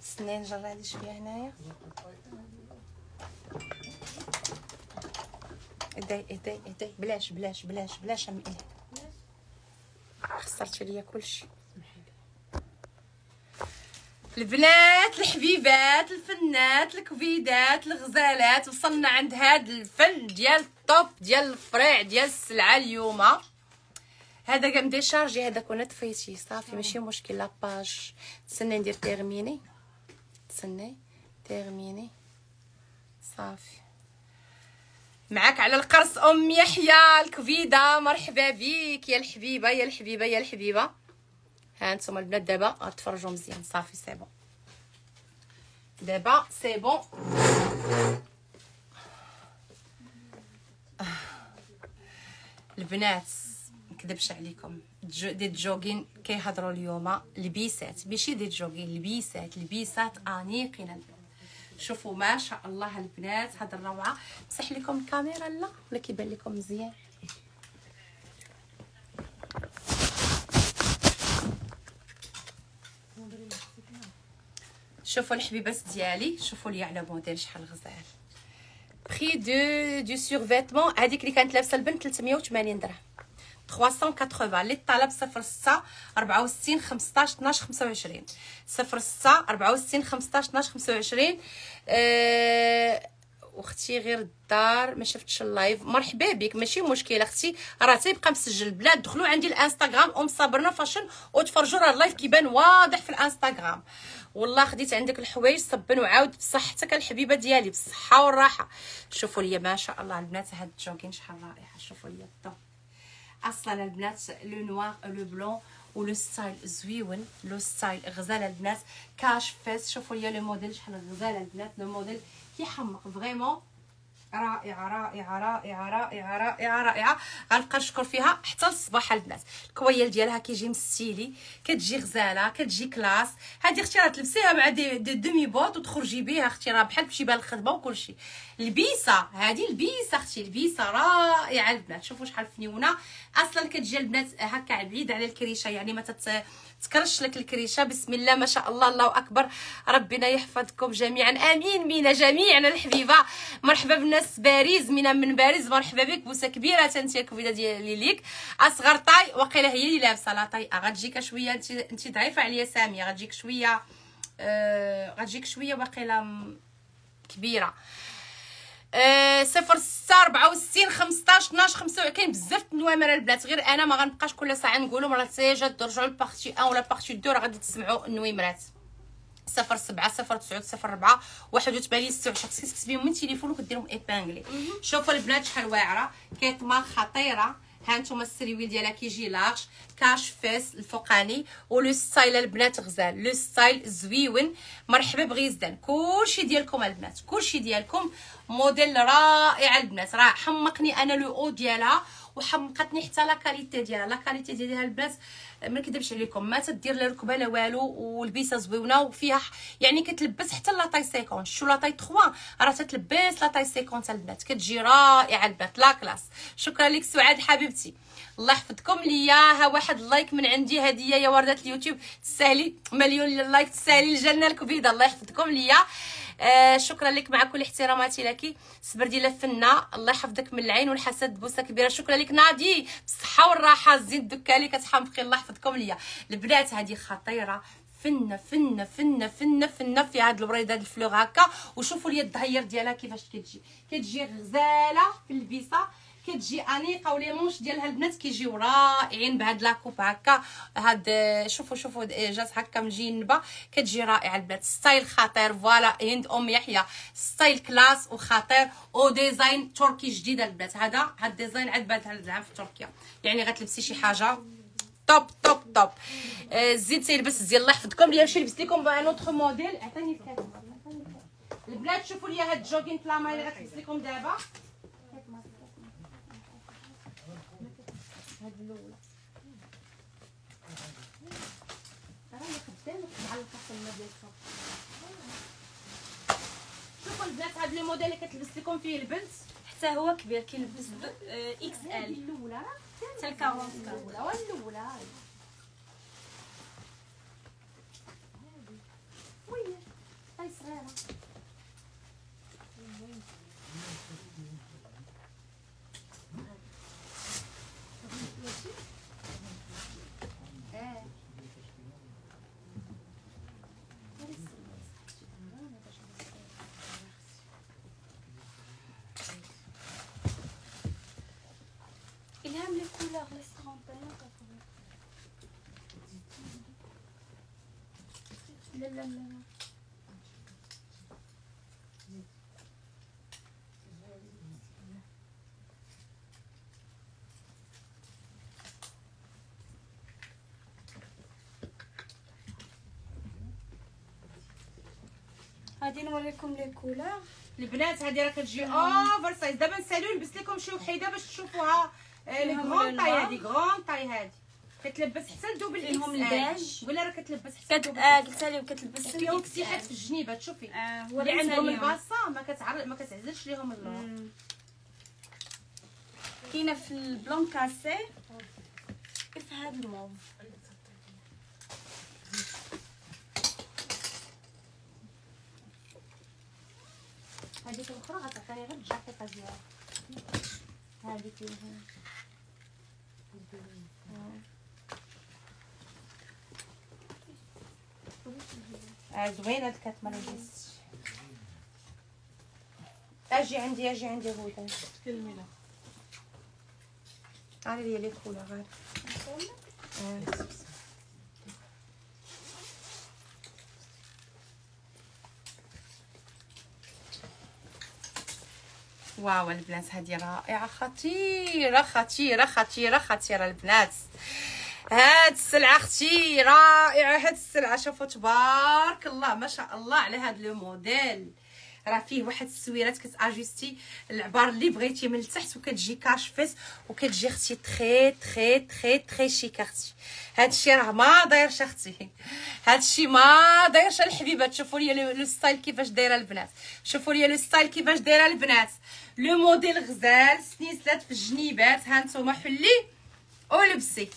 استني نجرب هذه شويه هنايا. ايدي بلاش ام ايه خسرتي ليا كلشي. البنات الحبيبات الفنات الكبيدات الغزالات، وصلنا عند هذا الفن ديال الطوب ديال الفريع ديال السلعه اليوم. هذا كاع مديشارجي، هذا كون طفيتي صافي ماشي مشكل. لاباج تسني ندير تيرميني، تسني تيرميني صافي. معاك على القرص ام يحيى الكبيده، مرحبا بك يا الحبيبه يا الحبيبه يا الحبيبه. ها انتم البنات دابا غتفرجوا مزيان صافي سي بون، دابا سي بون. البنات نكذبش عليكم، دي الجوغين كيهضروا اليوم لبيسات، ماشي دي الجوغين، لبيسات انيقين البنات. شوفوا ما شاء الله البنات هاد الروعه. مسح لكم الكاميرا لا ولا كيبان لكم مزيان؟ شوفوا الحبيبات ديالي، شوفوا لي على موديل شحال غزال. بري دو سورفيتمون هذيك اللي كانت لابسه البنت 380 درهم 380. اللي طلب 06 64 15 12 25 06 64 15 12 25. واختي غير الدار ما شفتش اللايف، مرحبا بك ماشي مشكل اختي، راه تيبقى مسجل. البنات دخلوا عندي الانستغرام ام صابرنا فاشن وتفرجوا، راه اللايف كيبان واضح في الانستغرام. والله خديت عندك الحوايج صبن وعاود بصحتك الحبيبه ديالي، بالصحه والراحه. شوفوا لي ما شاء الله البنات هاد الجوكين شحال رائعه. شوفوا لي الطوب اصلا البنات لو نوار لو بلون ولو ستايل زويون، لو ستايل غزاله البنات، كاش فيس. شوفوا لي لو موديل شحال غزاله البنات، لو موديل كيحمق فريمون رائعه رائعه رائعه رائعه رائعه رائعه. غنبقى نشكر فيها حتى الصباح البنات. الكويل ديالها كيجي مستيلي، كتجي غزاله، كتجي كلاس. هذه اختي راه تلبسيها مع دي دومي بوط وتخرجي بها اختي، راه بحال تمشي بها الخدمه وكلشي. البيسه هذه البيسه اختي، البيسه رائعه البنات. شوفوا شحال فنيونه اصلا. كتجي البنات هكا بعيد على الكريشه، يعني ما تكرش لك الكريشه. بسم الله ما شاء الله الله اكبر. ربنا يحفظكم جميعا امين مينا جميعنا الحبيبه. مرحبا بالناس باريس، مينا من باريس مرحبا بك. بوسه كبيره انت الكبيده ديالي ليك. اصغر طاي وقيله هي اللي لابسه لا طاي، غتجيك شويه انت ضعيفه عليا ساميه، غتجيك شويه غتجيك شويه وقيله كبيره. 06 64 15 12 25. كاين بزاف النوامر البنات، غير انا ما غنبقاش كل ساعه نقولهم، راه تيجا ترجعوا لبارتي 1 ولا بارتي 2 راه غادي تسمعوا النويمرات. 07 09 04 81 26 خصك تكتبيهم من تليفون وكديرهم ايبانغلي. شوفوا البنات شحال واعره، كيطمار خطيره. ها نتوما السريويل ديالها كيجي لارج، كاش فيس الفوقاني، ولو ستايل البنات غزال، لو ستايل زويون. مرحبا بغيزدان، كلشي ديالكم البنات، كلشي ديالكم. موديل رائع البنات، راه حمقني انا لو او ديالها وحمقتني حتى لا كاليتي ديالها. لا كاليتي ديالها البنات ما نكذبش عليكم، ما تدير لا ركبه لا والو، والبيسه زويونه وفيها يعني كتلبس حتى لا طاي 50. شو لا طاي 3 راه تتلبس لا طاي 50 البنات، كتجي رائعه البنات لا كلاس. شكرا لك سعاد حبيبتي، الله يحفظكم ليا. ها واحد اللايك من عندي هديه يا وردات اليوتيوب، تسالي مليون لايك، تسالي الجنه الكبيده، الله يحفظكم ليا. شكرا لك مع كل احتراماتي لك. صبر ديال الفنه، الله يحفظك من العين والحسد، بوسه كبيره. شكرا لك نادي، بالصحه والراحه، زيد دكالي كتحمقي، الله يحفظكم ليا. البنات هذه خطيره، فنه فنه فنه فنه فنه في هاد الوريد هاد الفلوغ هكا. وشوفوا لي الظهير ديالها كيفاش كتجي غزاله في البيسه، كتجي انيقه، ولي مونش ديالها البنات كيجيو رائعين بهاد لاكوب هكا. هاد شوفوا جات هكا مجينبه، كتجي رائعه البنات. ستايل خطير، فوالا هند ام يحيى، ستايل كلاس وخطير وديزاين تركي جديد البنات. هاد الديزاين عاد بان هاد العام في تركيا، يعني غتلبسي شي حاجه توب توب توب. الزيت تيلبس ديال الله يحفظكم ليا. نمشي نلبس لكم ان اوتر موديل. عطيني الكاتب البنات. شوفوا لي هاد الجوغين بلاما اللي غتلبس لكم دابا، هاد الاولى راه خدامه معلقه في الماء ديال الصوب. شوفوا البنات هاد لي موديل اللي كتلبس لكم فيه البنت حتى هو كبير، كيلبس اكس ال. الاولى حتى غير 40 الاولى وي هاي صغيره الهام لي كولور لي 51 لا لا لا غادي نوريكم لي كولور البنات. هذه راه كتجي اوفر سايز. دابا نسالو نلبس لكم شي وحيده باش تشوفوها. لي غون طاي، هذه غون طاي، هذه كتلبس حتى دوبل فيهم الباج ولا راه كتلبس حتى دوبل قلت لي وكتلبس فيهم كسيحات في الجنيبه. تشوفي هو اللي عندهم الباصه ما كتعزلش ليهم اللور. كاينه في البلون كاسي كيف هذا الموف. هذيك الاخرى غتعطيني غير الجاكيطه ديالها. هذيك زوينه هاد الكاتمه اللي جبت. اجي عندي هدى كلمينا عاري لي كولا غير واو البنات. هذه رائعه، خطيره خطيره خطيره خطيره البنات. هاد السلعه اختي رائعه. هاد السلعه شوفوا تبارك الله ما شاء الله على هاد لو موديل. راه فيه واحد السويرات كتاجستي العبار اللي بغيتي من التحت وكتجي كاشفيس وكتجي اختي تري تري تري تري شيك اختي. هادشي راه ما دايرش اختي، هادشي ما دايرش الحبيبات. شوفوا لي لو ستايل كيفاش دايره البنات، شوفوا لي لو ستايل كيفاش دايره البنات. لو موديل غزال، سنيسلات في الجنيبات. ها نتوما حلي ولبسي،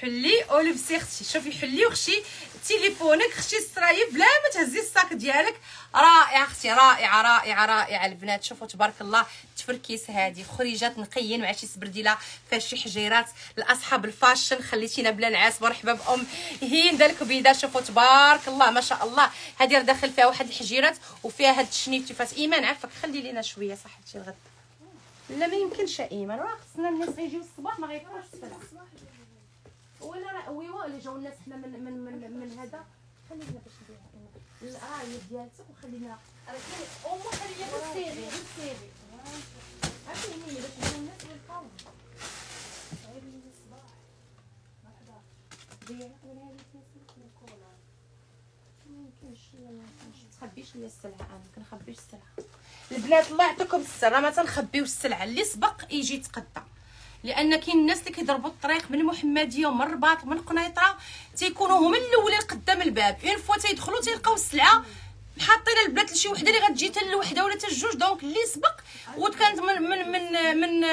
حلي ولبسي اختي. شوفي حلي وخشي تليفونك، خشي السرايب بلا ما تهزي الصاك ديالك. رائعه اختي، رائعه رائعه رائعه البنات. شوفوا تبارك الله التفركيس. هذه خريجات نقيين مع شي سبرديله فيها شي حجيرات لاصحاب الفاشن. خليتينا بلا نعاس. مرحبا بام هند الكبيده. شوفوا تبارك الله ما شاء الله. هذه راه داخل فيها واحد الحجيرات وفيها هاد الشنيفتات. ايمان عفاك خلي لينا شويه صحتي الغد. لا ما يمكنش يا ايمان، راه خصنا الناس يجيو الصباح ما غيبقاوش السلعه. ولا راه ويوا اللي جاو الناس حنا من هذا. خلينا باش نديرها الرايه ديالتك وخلينا راه كاين اومو. خلينا بالسيري بالسيري عافيني باش يجيو الناس ويلقاو غير من الصباح مرحبا ديال ولا هذيك الكولا. ما يمكنش تخبيش ليا السلعه. انا ما كنخبيش السلعه البنات. الله يعطيكم السر، ما تنخبيو السلعه. اللي سبق يجي يتقدى، لان كاين الناس اللي كيضربوا الطريق من المحمديه ومن الرباط ومن قنيطره تيكونوا هما الاولين قدام الباب. اون فوا تيدخلوا تيلقاو السلعه حاطين البنات لشي وحده اللي غتجي حتى لوحده ولا حتى جوج. دونك اللي سبق وكانت من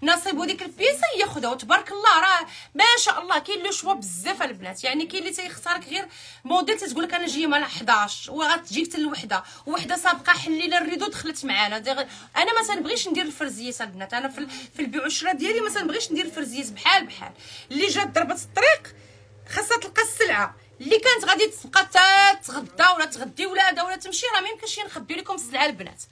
نصيبو ديك البيسه ياخذها. وتبارك الله راه ما شاء الله كاين لو شوا بزاف البنات. يعني كاين اللي تيختارك غير موديل تتقول لك انا جايه مال 11 وغتجيك حتى لوحده، وحده سابقه حليله الريدو دخلت معانا. انا ما تنبغيش ندير الفرزيات البنات. انا في البيع والشراء ديالي ما تنبغيش ندير الفرزيات بحال اللي جات ضربت الطريق خاصها تلقى السلعه. اللي كانت غادي تبقى تغدا ولا تغدي ولا تمشي راه ما يمكنش نخبي لكم السلعه البنات.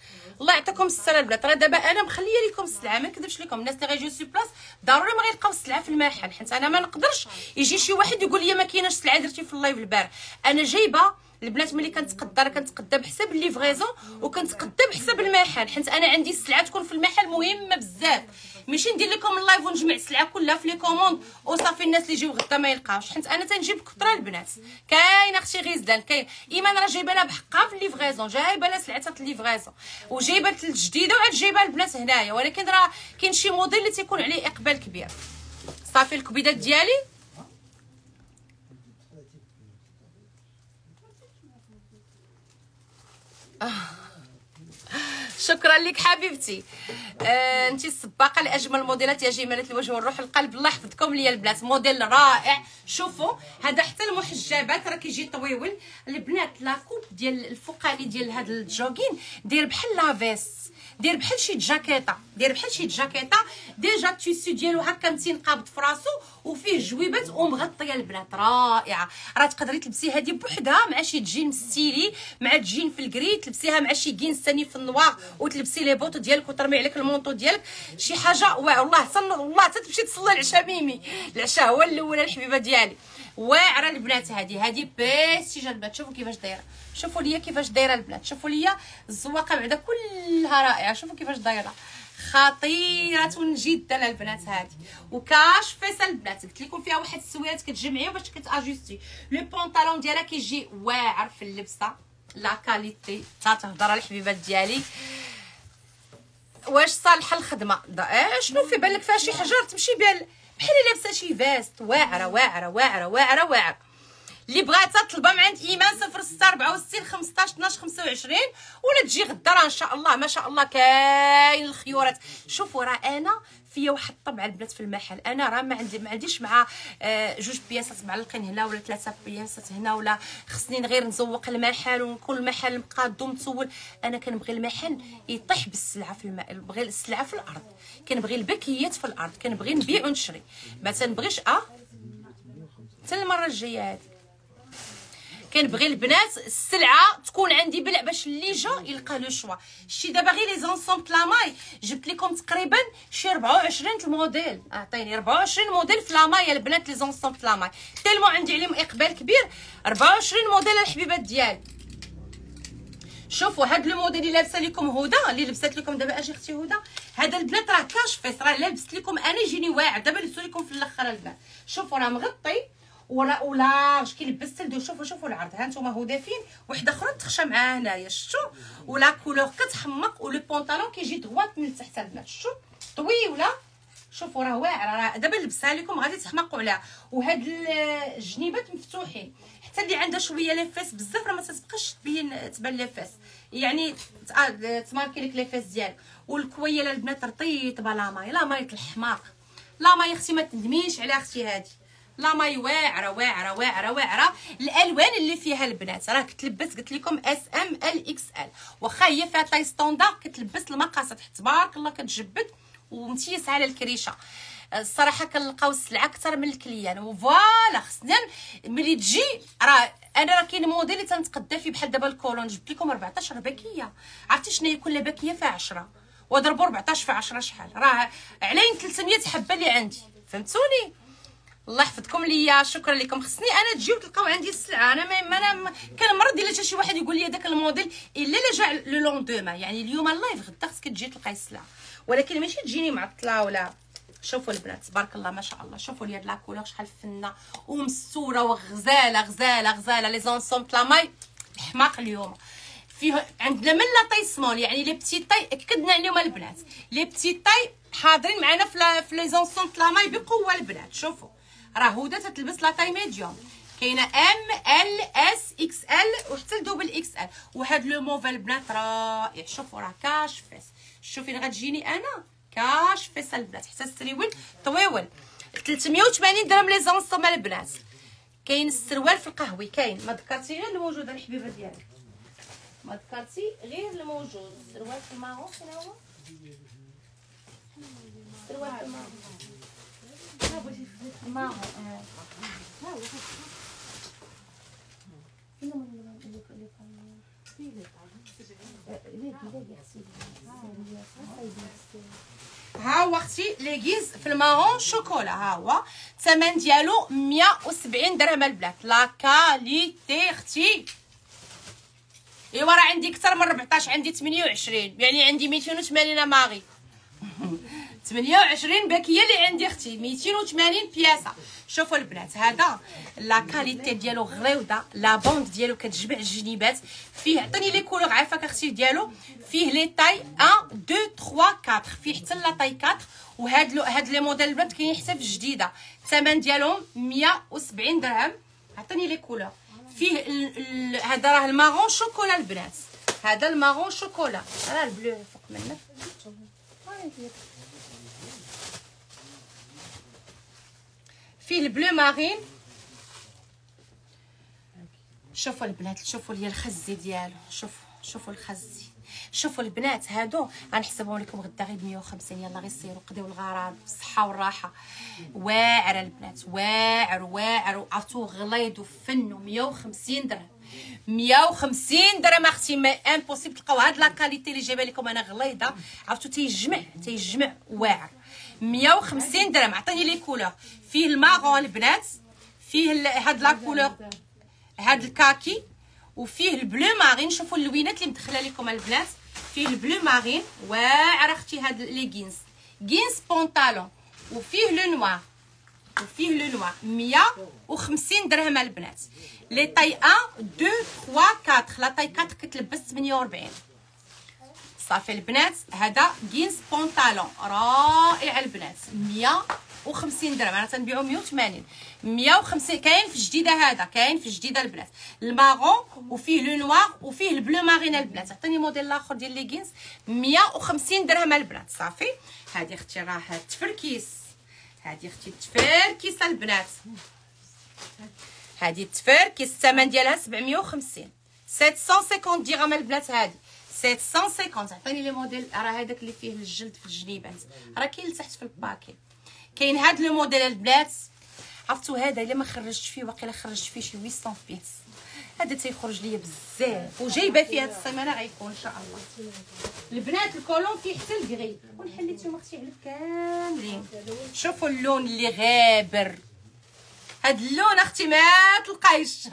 الله يعطيكم السلامه البنات. راه دابا انا مخليه لكم السلعه ما نكذبش لكم. الناس اللي غيجيو سي بلاص ضروري ما غيلقاو السلعه في المحل، حيت انا ما نقدرش يجي شي واحد يقول لي ما كايناش السلعه درتي في اللايف البارح. انا جايبه البنات ملي كنتقدى بحساب الليفريزون وكنتقدى بحساب المحل، حيت انا عندي السلعه تكون في المحل مهمه بزاف. ماشي ندير لكم اللايف ونجمع السلعه كلها في لي كوموند وصافي الناس اللي يجيو غدا ما يلقاوش، حيت انا تنجيب كثره البنات. كاين اختي غزلان، كاين ايمان راه جايبه لها بحقها في الليفريزون، جايبه لها سلعتها في الليفريزون وجايبه الجديده وعاد جايبه البنات هنايا. ولكن راه كاين شي موديل اللي تيكون عليه اقبال كبير. صافي الكبيدات ديالي شكرا لك حبيبتي. انت السباقه لاجمل موديلات يا جمالات الوجه والروح القلب. الله يحفظكم ليا البنات، موديل رائع. شوفوا هذا حتى المحجبات راه كيجي طويول. البنات لاكوب ديال الفوقاني ديال هذا الجوغين داير بحال لافيس، داير بحال شي جاكيطه، داير بحال شي جاكيطه ديجا التيسو ديالو هكا متنقابض في راسو وفيه جويبات ومغطيه. البنات رائعه، راه تقدري تلبسي هذه بوحدها مع شي جين ستيلي، مع جين في الكري، تلبسيها مع شي كين ثاني في النوار وتلبسي لي بوطو ديالك وترمي عليك المونطو ديالك. شي حاجه واعره والله. والله حتى تمشي تصلي العشاء ميمي، العشاء هو الاول الحبيبه ديالي. واعره البنات. هذه بيستيج البنات. شوفوا كيفاش دايره، شوفوا ليا كيفاش دايره البنات، شوفوا ليا الزواقه بعدا كلها رائعه. شوفوا كيفاش دايره، خطيره جدا البنات هذه. وكاش فيس البنات، قلت لكم فيها واحد السويات كتجمعيها باش كتاجوستي. لو بونطالون ديالها كيجي واعر في اللبسه، لا كاليتي تهضر الحبيبات ديالي. واش صالحه الخدمه؟ شنو في بالك فيها شي حجر تمشي بها بحال لابسه شي فاست. واعره واعره واعره واعره واعره. اللي بغاتها طلبها من عند ايمان 0664 15 12 25 ولا تجي غدا راه ان شاء الله ما شاء الله كاين الخيورات. شوفوا راه انا فيا واحد الطبع البنات في المحل. انا راه ما عنديش مع جوج بياسات معلقين هنا ولا ثلاثه بياسات هنا، ولا خصني غير نزوق المحل ونكون المحل مقادو متول. انا كنبغي المحل يطيح بالسلعه في الماء، نبغي السلعه في الارض، كنبغي البكيات في الارض، كنبغي نبيع ونشري، ما تنبغيش حتى المره الجايه هذه. كنبغي البنات السلعه تكون عندي باش اللي جا يلقى لو شوا. شتي دابا غير لي زونسومبل لاماي جبت لكم تقريبا شي 24 الموديل. عطيني 24 موديل في لاماي البنات، لي زونسومبل لاماي تالمو عندي عليهم اقبال كبير. 24 موديل الحبيبات ديالي. شوفوا هاد لو موديل اللي لابسه لكم هدى، اللي لبست لكم دابا اجي اختي هدى، هذا البنات راه كاش فيس، راه لبست لكم انا يجيني واعر. دابا لبستو لكم في الاخر البنات. شوفوا راه مغطي ولا كيلبس لدو. شوفوا العرض. ها نتوما هدى فين وحده اخرى تخشى معاه هنايا، شفتوا؟ ولا كولور كتحمق، ولو بونطالون كيجي دغوات من تحت البنات، شفتوا طويله. شوفوا راه واعره، راه دابا لبسها لكم غادي تحمقوا عليها. وهاد الجنيبات مفتوحين، حتى اللي عندها شويه لي فيس بزاف راه ما تبقاش تبان لي فيس، يعني تماركي لك لي فيس ديالك. والكويله البنات رطيبه، لا ماي الحماق، لا ماي اختي ما تندميش عليها اختي هذه. لا ماي واعره واعره واعره واعره. الالوان اللي فيها البنات راه كتلبس قلت لكم اس ام ال اكس ال، واخا هي فيها طاي ستوندار كتلبس المقاسات تبارك الله كتجبد ومتيس على الكريشه. الصراحه كنلقاو السلعه اكثر من الكليان. وفوالا خصنا ملي تجي انا كاين موديل اللي تنتقدى فيه بحال دابا الكولون. جبت لكم 14 باكيه. عرفتي شنو هي كل باكيه فيها 10 وضربوا 14 في 10 شحال؟ راه علين 300 حبه اللي عندي، فهمتوني؟ الله يحفظكم ليا. شكرا لكم. خصني انا تجيو تلقاو عندي السلعه. انا كنمرض الا جا شي واحد يقول لي داك الموديل الا جا لو لوندوما، يعني اليوم اللايف غدا خصك تجي تلقاي السلعه، ولكن ماشي تجيني معطله ولا. شوفوا البنات تبارك الله ما شاء الله. شوفوا لي هاد لا كولور شحال فنه ومسوره وغزاله غزاله غزاله. لي زونسومبل لاماي حماق اليوم. فيه عندنا من لا طاي سمول، يعني لي بتي طاي اكدنا عليهم البنات. لي بتي طاي حاضرين معنا في لي زونسومبل لاماي بقوه البنات. شوفوا راه هدى تتلبس لا طاي ميديوم، كاينه ام ال اس اكس ال وحتى الدوبل اكس ال. وهاد لو موف البنات رائع. شوفوا راه كاش فيس. شوفي غتجيني انا كاش فيس البنات حتى السريول طويول. 380 درهم لي زونسومبل البنات. كاين السروال في القهوي، كاين ما ذكرتي غير الموجود الحبيبه ديالي، ما ذكرتي غير الموجود. السروال في الماغون فين هو؟ السروال في الماغون ها هو اختي ليغيز في المارون شوكولا. ها هو الثمن ديالو 170 درهم البنات. لا كاليتي اختي. ايوا راه عندي اكثر من 14، عندي 28، يعني عندي 280 ماغي 28 باكيه اللي عندي اختي 280 بياسه. شوفوا البنات هذا لا كاليتي ديالو غريوده، لا بوند ديالو كتجمع الجنيبات. فيه عطيني لي كولور عافاك اختي ديالو. فيه لي طاي 1 2 3 4، فيه حتى لا طاي 4. وهاد لي موديل البنات كاينين حتى في الجديده. الثمن ديالهم 170 درهم. عطيني لي كولور. فيه هذا راه المارون شوكولا البنات. هذا المارون شوكولا، راه البلو فوق منك. فيه البلو مارين. شوفوا البنات، شوفوا لي الخزي ديالو، شوفوا الخزي. شوفوا البنات هادو غنحسبهم لكم غدا غير ب 150. يلا غير سيروا قضيو الغرض بالصحه والراحه. واعر البنات، واعر عرفتو غليظ وفن. 150 درهم، 150 درهم اختي. ما امبوسيبل تلقاو هاد لا كاليتي اللي جايبه لكم انا غليظه. عرفتو تيجمع واعر. 150 درهم. عطيني لي كولور. فيه المارون البنات، فيه هاد لا كولور هاد الكاكي، وفيه البلو مارين. شوفوا اللوينات اللي مدخله لكم البنات. فيه البلو مارين واعر اختي. هاد لي جينز بونطالون. وفيه لو نوار، 150 درهم البنات. لي طاي 1 2 3 4. لا طاي 4 كتلبس 48 صافي البنات. هذا جينز بونطالون رائع البنات. 150 درهم. انا تنبيعو 180. 150. كاين في جديده هذا، كاين في جديده البنات. المارون وفيه لو نوار وفيه البلو مارين البنات. عطيني موديل الاخر ديال لي جينز. 150 درهم البنات. صافي. هذه اختي راه تفركيس. هذه اختي تفركيس البنات. هذه تفركيس. الثمن ديالها 750. 750 درهم البنات. هذه 750. عطيني لي موديل. راه هذاك اللي فيه الجلد في الجنيبات راه كاين لتحت في الباكي. كاين هاد لو موديل البنات. عرفتوا هذا الا ما خرجتش فيه، واقيلا خرجت فيه شي 800 بيس. هذا تيخرج ليا بزاف، وجايبه فيه هاد السيمانه غيكون ان شاء الله البنات. الكولون فيه حتى الكري، ونحليتهم اختي على كاملين. شوفوا اللون اللي غابر. هاد اللون اختي ما تلقايش.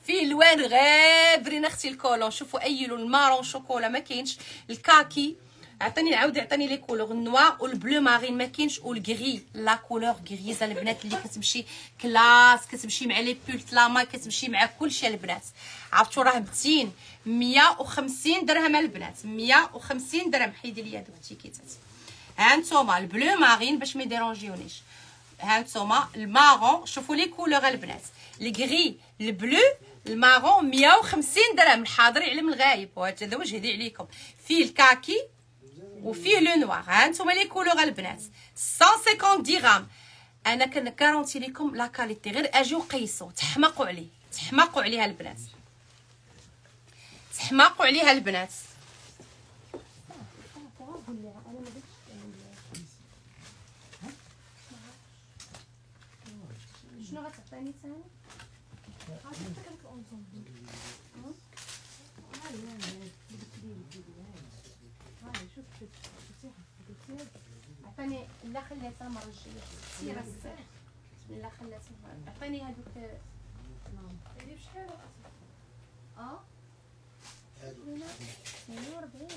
فيه الوان غابرين اختي الكولون. شوفوا اي لون. مارون شوكولا ما كاينش. الكاكي عطيني لي كولور. النوار والبلو مارين ما كاينش. والغري لا كولور غريزه البنات اللي كتمشي كلاس، كتمشي مع لي بولت لاما، كتمشي مع كلشي البنات. عرفتوا راه بتين. 150 درهم البنات. 150 درهم. حيدي لي هذوك التيكيتات. ها نتوما البلو مارين باش ما يديرونجيونيش. ها نتوما المارون. شوفوا لي كولور البنات. الغري البلو المارون. 150 درهم. الحاضر يعلم الغايب. وهذا واش هدي عليكم. فيه الكاكي وفيه لو نوار. ها نتوما لي كولور البنات. 150 درهم. انا كنكارونتي لكم لا كاليتي. غير اجيو قيسوا. تحماقوا عليها البنات. تحماقوا عليها البنات. شنو غتعطيني ثاني؟ عطيني لا خليتها المره الجايه. سير الساعه بسم الله خلاتها. عطيني هذوك. ديري بشحال؟ هادو 42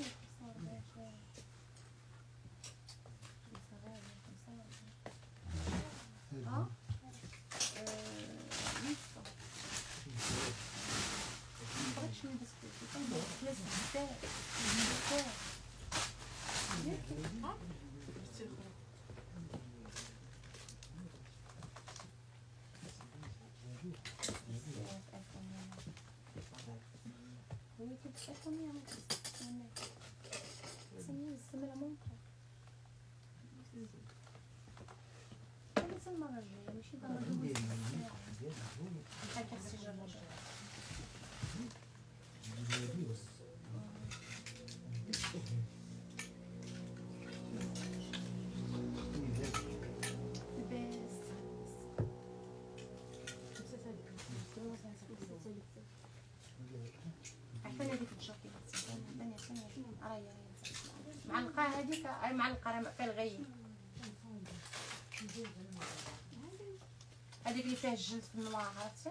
معلقه هذيك معلقه راه فيها الغيم. هذيك اللي فيها الجلد في النوار عرفتي.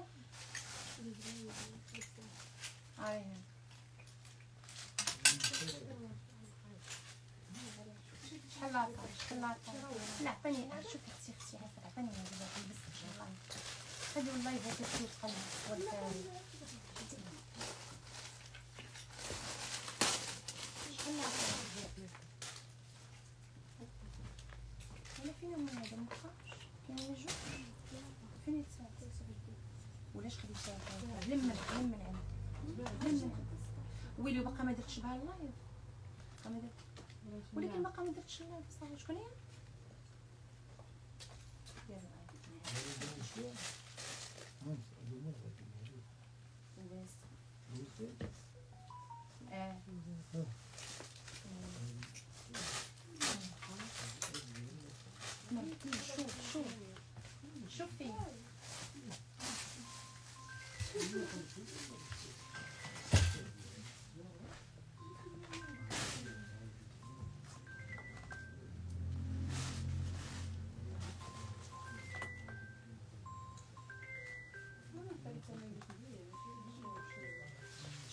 شحال لاطا. لا عطيني. شوفي اختي عطيني هذا لبس ان شاء الله. خلي والله هذا كيف تقلب. انا فين من هذا مابقاش كاين لي جوج. فين يتساوي ولاش خديتها؟ لمن عندك. ويلي باقا ما درتش بها اللايف، ولكن باقا ما درتش اللايف بصح. شكون هي؟ شوفي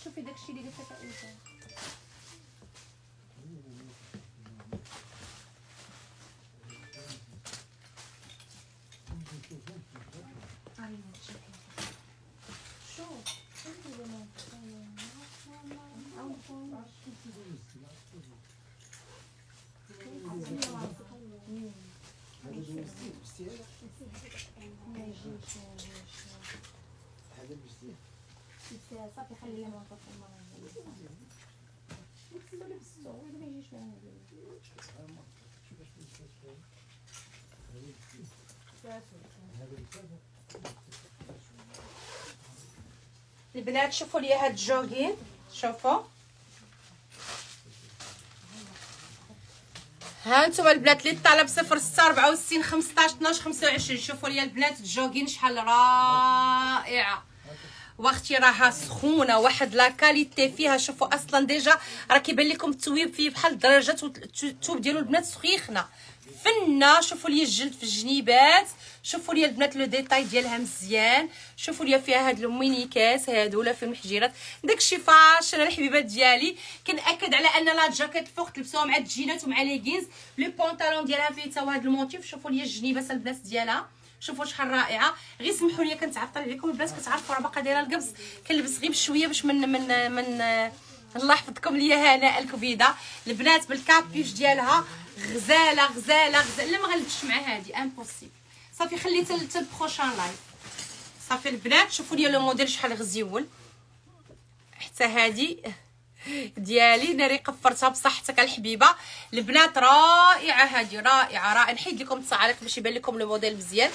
شوفي داكشي اللي قلت لك انت. صافي خليها ما تطول المره ما يجيش البنات. شوفوا لي هاد الجوغين، شوفوا ها انتم البنات اللي طالب 06 64 15 12 25. شوفوا لي البنات الجوغين شحال رائعه واختي، راها سخونه واحد لا كاليتي فيها. شوفوا اصلا ديجا راه كيبان لكم التويب فيه بحال درجات التوب ديالو البنات سخيخنه فنه. شوفوا لي الجلد في الجنيبات، شوفوا لي البنات لو ديتاي ديالها مزيان. شوفوا لي فيها هاد المينيكاس هادو ولا فيهم الحجيرات، داكشي فاشن الحبيبات ديالي. كنأكد على ان لا جاكيت فوق تلبسوها مع الجينات ومع ليغينز. لو بونطالون ديالها فيه حتى هاد الموتيف. شوفوا لي الجنيبات البنات ديالها، شوفوا شحال رائعه. غير سمحوا لي كنتعطل عليكم البنات، كتعرفوا راه باقا دايره القبص، كنلبس غير بشويه باش من الله يحفظكم ليا هناء الكبيده. البنات بالكابيش ديالها غزاله غزاله غزاله. لا ما غنلبسش مع هادي امبوسيبل. صافي خليت حتى البروشان لايف. صافي البنات شوفوا لي لو موديل شحال غزيول. حتى هادي ديالي ناري قفرتها بصحتك الحبيبه. البنات رائعه هادي، رائعه رائعه. نحيد لكم التعاليق باش يبان لكم لو موديل مزيان.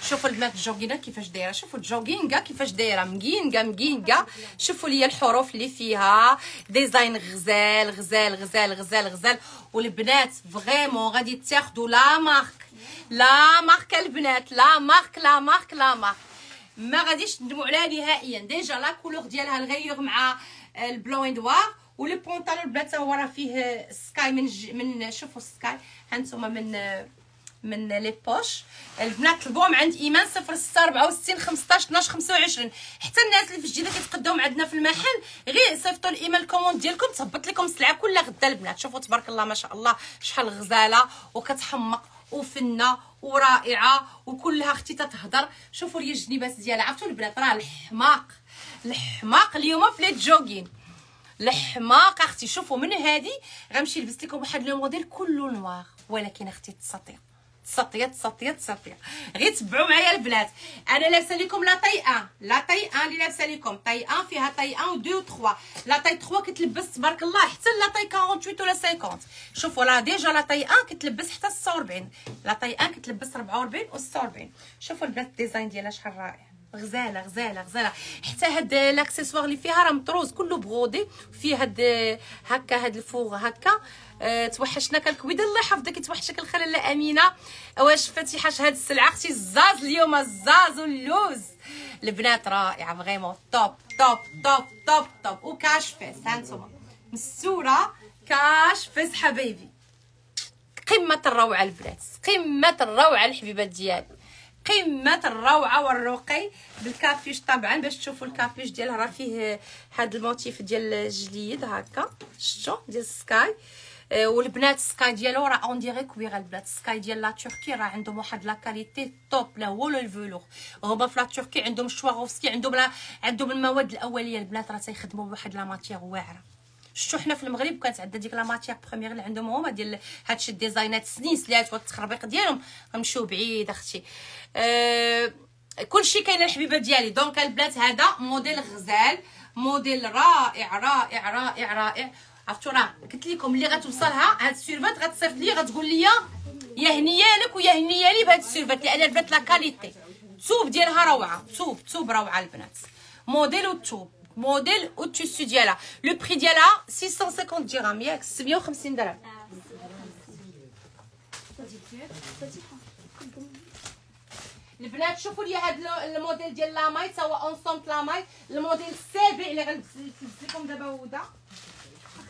شوفوا البنات الجوغينه كيفاش دايره، شوفوا الجوغينغا كيفاش دايره مكينغا. شوفوا لي الحروف اللي فيها ديزاين غزال غزال غزال غزال غزال. والبنات فريمون غادي تاخذوا لا مارك البنات، لا مارك ما غاديش تندموا عليها نهائيا. ديجا لا كولور ديالها الغيور مع البلو اند نوار. ولي بونطالون البنات هو راه فيه سكاي من شوفوا سكاي هانتوما من لي بوش. البنات طلبوهم عند ايمان 06 64 15 12 25. حتى الناس اللي في الجديده كيتقداو عندنا في المحل غير صيفطوا لايمان الكوموند ديالكم تهبط لكم السلعه كل غدا. البنات شوفوا تبارك الله ما شاء الله شحال غزاله وكتحمق وفنه ورائعه وكلها اختي تتهضر. شوفوا لي الجنيبات ديالها، عرفتوا البنات راه الحماق اليوم في لي جوغين الحماق اختي. شوفوا من هذه غنمشي لبست لكم واحد لو موديل كله نوار، ولكن اختي تسطيق غير تبعوا معايا البنات. انا لابسه لكم لا طاي 1 اللي لابسه لكم طاي 1 فيها طاي 1 و 2 و 3. لا طاي 3 كتلبس تبارك الله حتى لا طاي 48 ولا 50. شوفوا لا ديجا لا طاي 1 كتلبس حتى 46، لا طاي 1 كتلبس 44 و 46. شوفوا البنات الديزاين ديالها شحال رائع، غزاله. حتى هاد لاكسيسوار اللي فيها راه مطروز كله بغودي، فيه هاد الفوغ هكا. توحشنا كالكويده الله يحفظك، يتوحشك الخلاله امينه. واش فتيحه هاد السلعه اختي الزاز اليوم، الزاز واللوز. البنات رائعه فريمون توب توب توب توب توب. وكاش فيس هانتوما مسوره كاش فيس حبايبي، قمه الروعه البنات، قمه الروعه الحبيبات ديالي، قمه الروعه والرقي. بالكابيش طبعا باش تشوفوا الكابيش ديالها راه فيه هذا الموتيف ديال الجليد هكا، شفتوا ديال السكاي. والبنات السكاي ديالو راه اون ديري كويره. البنات السكاي ديال لا تركي راه عندهم واحد لا كاليتي توب، لا هو الفولور. هما في لا تركي عندهم شواغوفسكي، عندهم المواد الاوليه. البنات راه تيخدموا بواحد لا ماتيير واعره. شفتوا حنا في المغرب كانت عندنا ديك لا ماتيير بروميير اللي عندهم هما ديال هادشي الديزاينات سنيسلات والتخربيق ديالهم. غنمشيو بعيد اختي. كلشي كاين الحبيبه ديالي. دونك البنات هذا موديل غزال موديل رائع رائع رائع رائع. عرفتو راه قلت لكم اللي غتوصلها هاد السيرفات غتصيفط لي غتقول لي يا هنيه لك ويا هنيه لي بهاد السيرفات، لان البنات لا كاليتي الثوب ديالها روعه، ثوب روعه البنات. موديل والثوب موديل والتيسو ديالها. لو بري ديالها 650 درهم ياك 650 درهم. البنات شوفوا لي هذا الموديل ديال لاماي تا هو اونسومبل لاماي، الموديل السابع اللي غنلبس لكم دابا هو دا.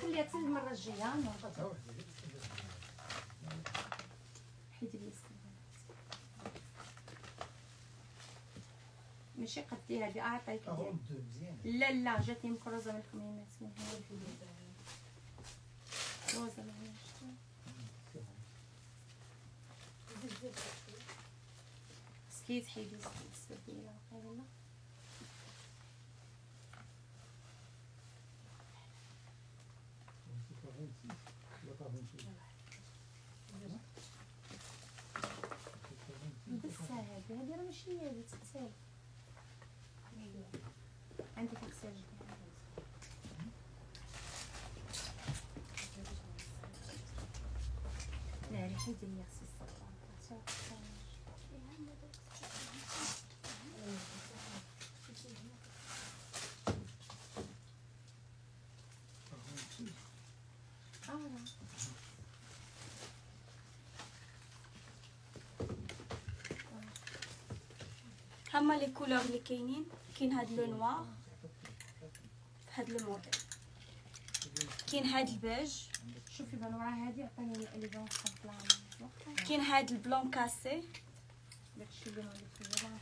خليها حتى المره الجايه. حيدي لي ماشي قدي هذه عطيك ديالي. لا جاتني مكروزه من الكميمات من هنا روزه من هنا سكيت حيدي السبيله ولا بس هذه راه ماشي هي اللي تغسل عندك غسال لا ريحه ديال الغسيل هما لي كولور اللي كاين هاد لو نوار هاد لو موديل، كاين هاد البيج. شوفي بنورا هادي عطيني الاليفون كومبلا، كاين هاد البلون كاسي داكشي اللي نوريك فيه راه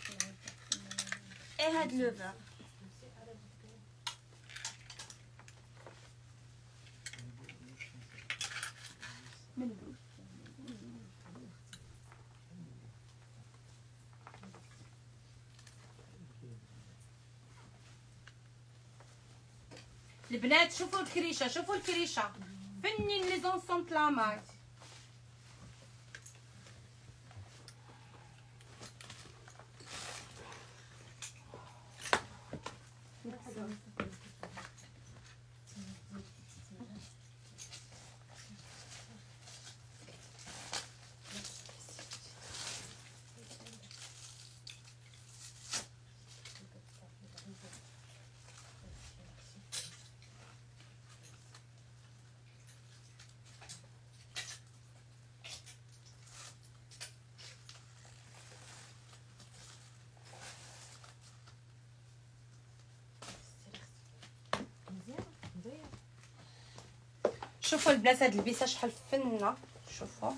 اي هاد لو فير. البنات شوفوا الكريشه، شوفوا الكريشه فنين لي زونسومبل لاماي. شوفوا البنات هاد البيسه شحال فنه، شوفوا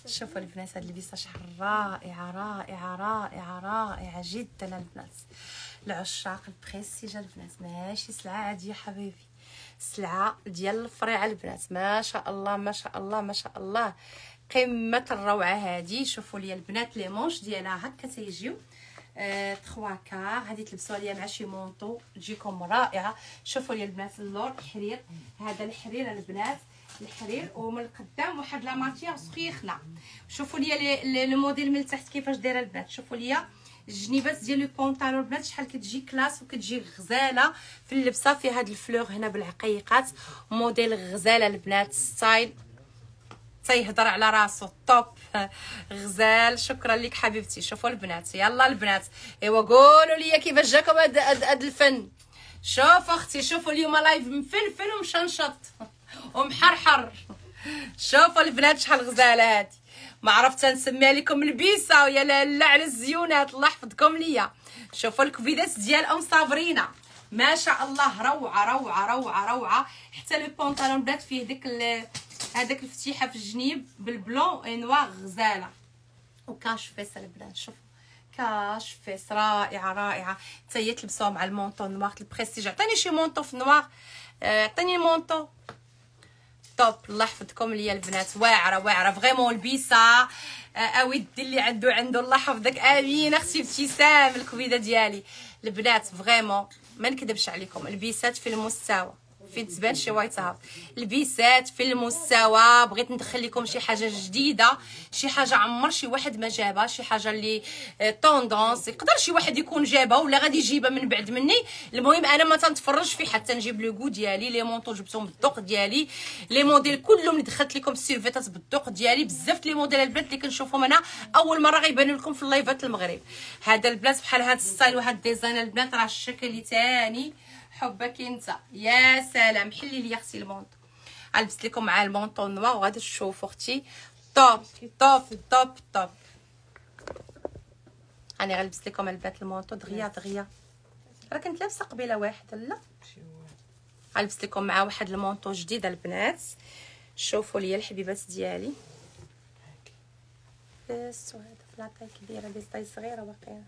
شوفوا البنات هاد البيسه شحال رائعه رائعه رائعه رائعه جدا البنات. العشاق البريستيج البنات ماشي سلعه عاديه حبايبي، سلعه ديال الفريعه البنات. ما شاء الله ما شاء الله ما شاء الله قمه الروعه هادي. شوفوا لي البنات لي مونش ديالها هكا تيجيو 3 كار، هذه تلبسوها ليا مع شي مونطو تجيكم رائعه. شوفوا لي البنات اللور الحرير، هذا الحرير البنات الحرير، ومن القدام واحد لا ماتيير سخيخه. شوفوا لي لو موديل من التحت كيفاش دايره البنات. شوفوا لي الجنيبات ديال لو بونطالون البنات شحال كتجي كلاس وكتجي غزاله في اللبسه، في هاد الفلور هنا بالعقيقات. موديل غزاله البنات، ستايل تيهضر على راسو طوب غزال. شكرا لك حبيبتي. شوفوا البنات يلا البنات ايوا قولوا لي كيفاش جاكم هاد الفن. شوف اختي شوفوا اليوم لايف مفلفل ومشنشط ومحرحر. شوفوا البنات شحال غزاله هادي، ما عرفت نسميها لكم البيسه ويا لاله على الزيونات الله يحفظكم ليا. شوفوا الكفيدات ديال ام صابرينا ما شاء الله روعه روعه روعه روعه. حتى لو بونطالون بنات فيه هذاك الفتيحه في الجنيب بالبلون اي نوار غزاله، وكاش فيس البنات. شوفوا كاش فيس رائعه رائعه، حتى هي تلبسوها مع المونطو نوار البريستيج. عطيني شي مونطو في نوار، عطيني مونطو طوب الله يحفظكم ليا البنات. واعره واعره فريمون البيسه. اودي اللي عنده الله يحفظك. امين اختي ابتسام الكبيده ديالي البنات فريمون ما نكذبش عليكم، البيسات في المستوى فين تبان شي وايت هاوس. لبيسات في المستوى، بغيت ندخل لكم شي حاجه جديده، شي حاجه عمر شي واحد ما جابها، شي حاجه اللي طوندونس يقدر شي واحد يكون جابها ولا غادي يجيبها من بعد مني. المهم انا ما تنتفرج في حتى نجيب لو غو ديالي. لي مونطو جبتهم بالذوق ديالي، لي موديل كلهم اللي دخلت لكم السيرفيتات بالذوق ديالي. بزاف لي موديل البنات اللي كنشوفهم انا اول مره غيبانوا لكم في اللايفات المغرب. هذا البنات بحال هذا الستايل وهذا الديزاين البنات راه الشكل تاني حبك انت. يا سلام حلي لي اختي المونطو. غنلبس لكم مع المونطو نوار وغادي تشوفوا اختي توب توب توب توب. انا غنلبس لكم البنات المونطو دغيا دغيا. راه كنت لابسه قبيله واحد لا. غنلبس لكم مع واحد المونطو جديد البنات. شوفوا لي الحبيبات ديالي. بس وهذا في لاطاي كبيره ديال طاي صغيره باقيه.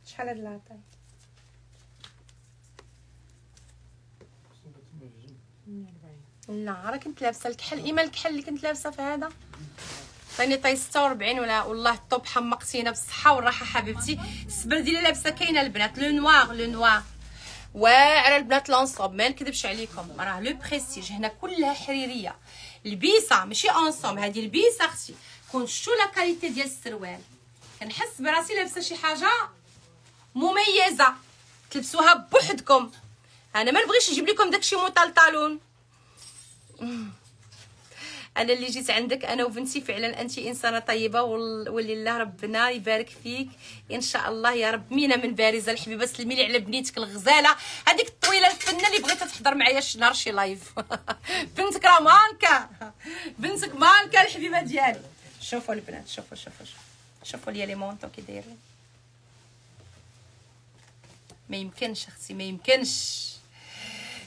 شحال هاد لاطاي؟ لا راه كنت لابسه الكحل. ايما الكحل اللي كنت لابسه في هذا عطيني طاي 46 ولا والله الطوب حمقتينا بالصحه والراحه حبيبتي. السبردي اللي لابسه كاينه البنات لو نوار لو نوار واعره البنات لونصوب. ما نكذبش عليكم راه لو بريستيج هنا كلها حريريه. البيسه ماشي اونصوم، هذه البيسه اختي كون شتو لا كاليتي ديال السروال كنحس براسي لابسه شي حاجه مميزه تلبسوها بوحدكم. انا ما نبغيش نجيب لكم داكشي مطلطلون. انا اللي جيت عندك انا وبنتي فعلا انت انسانه طيبه واللي الله ربنا يبارك فيك ان شاء الله يا رب. مينا من بارزه الحبيبه سلمي لي على بنيتك الغزاله هذيك الطويله الفنه اللي بغيتها تحضر معايا شي نهار شي لايف. بنتك راه مانكا، بنتك مانكا الحبيبه ديالي. شوفوا البنات شوفوا شوفوا شوفوا لي مونطو كي دايرين. ما يمكنش اختي ما يمكنش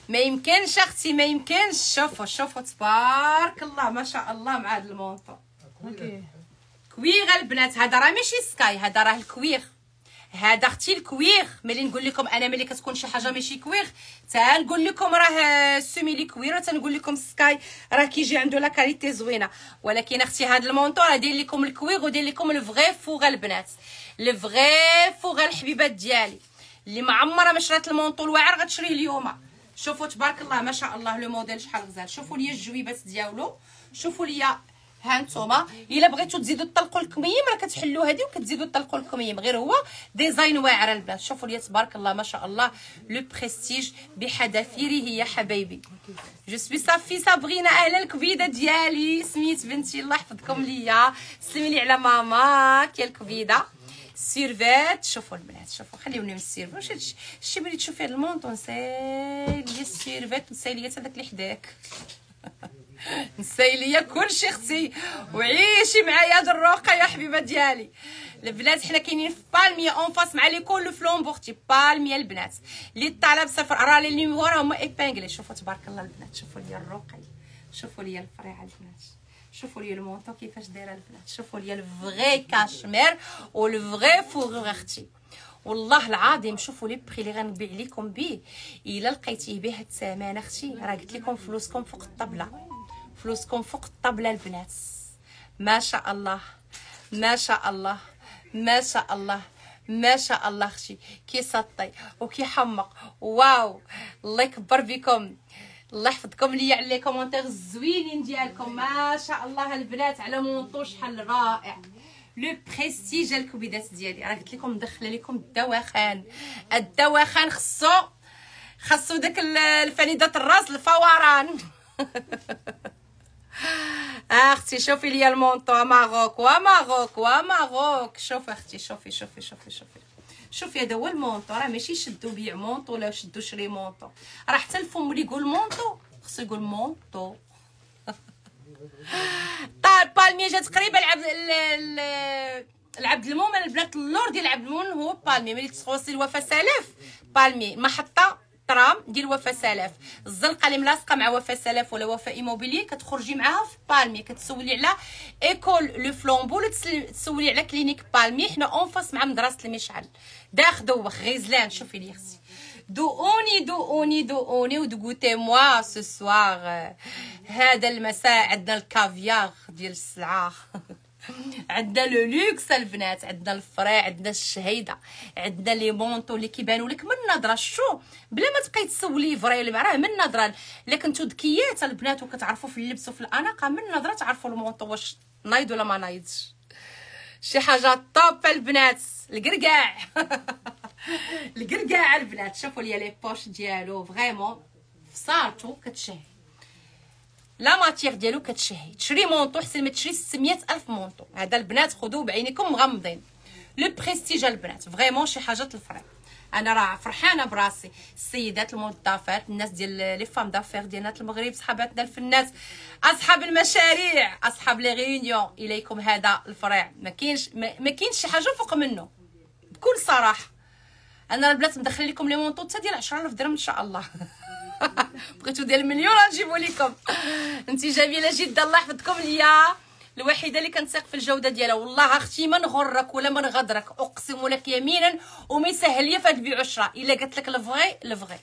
ما يمكنش اختي ما يمكنش. شوفوا شوفوا تبارك الله ما شاء الله مع هذا المونطو. كويغ البنات هذا راه ماشي سكاي، هذا راه الكويغ. هذا اختي الكويغ. ملي نقول لكم انا ملي كتكون شي حاجه ماشي كويغ تنقول لكم راه سيميلي كوير، تنقول لكم سكاي راه كيجي عنده لا كاليتي زوينه. ولكن اختي هذا المونطو راه داير لكم الكويغ وداير لكم الفغي فوغ البنات. الفغي فوغ الحبيبات ديالي اللي ما عمرها ما شرات المونطو الواعر غتشريه اليوم. شوفوا تبارك الله ما شاء الله لو موديل شحال غزال. شوفوا لي الجويبات ديالو، شوفوا لي ها نتوما الا بغيتو تزيدوا تطلقوا الكميم راه كتحلوا هذه وكتزيدوا تطلقوا الكميم، غير هو ديزاين واعر البنات. شوفوا لي تبارك الله ما شاء الله لو بريستيج بحذافيره يا حبايبي. جو سوي صافي صابرينا اهلا الكبيده ديالي سميت بنتي الله يحفظكم ليا. سلمي لي على ماماك يا الكبيده. سيرفيت شوفوا البنات شوفوا خليوني من السيرفيت. واش هادشي ملي تشوفي هاد المونطو نساي لي السيرفيت نساي لي هذاك اللي حداك. نساي ليا كلشي اختي وعيشي معايا هاد الروقه يا حبيبه ديالي. البنات حنا كاينين في بالميه اون فاس مع لي كول فلومبو اختي بالميه البنات اللي طالب صفر راه لي نيميرو هما ايبانغلي. شوفوا تبارك الله البنات شوفوا لي الروقه شوفوا لي الفريعه البنات شوفوا لي المونطو كيفاش دايره البنات. شوفوا لي الفغي كاشمير والفغي فوغ اختي والله العظيم. شوفوا لي بري اللي غنبيع لكم به الا لقيتيه به هاد الثمن اختي راه قلت لكم فلوسكم فوق الطبله، فلوسكم فوق الطبله البنات. ما شاء الله ما شاء الله ما شاء الله ما شاء الله اختي كيسطي وكيحمق. واو الله يكبر بكم الله يحفظكم ليا على لي كومونتير الزوينين ديالكم. ما شاء الله البنات على مونطو شحال رائع. لو بريستيج الكبيدات ديالي راه قلت لكم مدخله لكم الدواخان. الدواخان خاصو داك الفنيدات الراس الفوران. اختي شوفي لي المونطو ماروك وماروك وماروك. شوفي اختي شوفي شوفي شوفي شوفي شوفي هذا هو المونطو. راه ماشي شدوا بيع مونطو ولا شدوا شري مونطو، راه حتى الفم اللي يقول مونطو خصو يقول مونطو. طيب بالمي جات قريبه العبد المؤمن البنات اللور ديال العبد المؤمن هو بالمي. ملي تخوصي الوفا سلاف بالمي محطه ترام ديال وفا سلاف. الزنقه اللي ملاصقه مع وفا سلاف ولا وفا ايموبيلي كتخرجي معاها في بالمي. كتسولي على ايكول لو فلومبو ولا تسولي على كلينيك بالمي. حنا اون فاس مع مدرسه المشعل داخ دوخ غيزلان. شوفي لي اختي دووني دووني دووني ودغوتي موا سو سوار. هذا المساء عندنا الكافيار ديال السلعه. عندنا لو لوكس البنات، عندنا الفري، عندنا الشهيده، عندنا لي مونطو اللي كيبانوا لك من نظره شو بلا ما تبقاي تسولي فري ولا راه من نظره. الا كنتو ذكيات البنات وكتعرفوا في اللبس وفي الاناقه من نظره تعرفوا المونطو واش نايض ولا ما نايضش. شي حاجه طوب البنات، القرقاع القرقاع البنات. شوفوا لي لي بوش ديالو فريمون فصارتو كتشهي، لا ماتيغ ديالو كتشهي. تشري مونطو حسن ما تشري 600,000 مونطو. هذا البنات خذوه بعينيكم مغمضين. لو بريستيج البنات فريمون شي حاجه الفري. انا راه فرحانه براسي. السيدات الموظفات، الناس ديال لي فام دافير ديالنا المغرب، صحاباتنا الفنات، اصحاب المشاريع، اصحاب لي ريونيون، اليكم هذا الفريع. ما كاينش شي حاجه فوق منه بكل صراحه. انا البنات مدخل لكم لي مونطو حتى ديال 10,000 درهم ان شاء الله. بغيتو ديال المليون غنجيبو لكم. انت جميله جدا، الله يحفظكم ليا، الوحيده اللي كنثق في الجوده ديالها. والله اختي ما نغرك ولا ما نغدرك، اقسم لك يمينا وما يسهل ليا فهاد البيع والشراء. الا قالت لك الفغي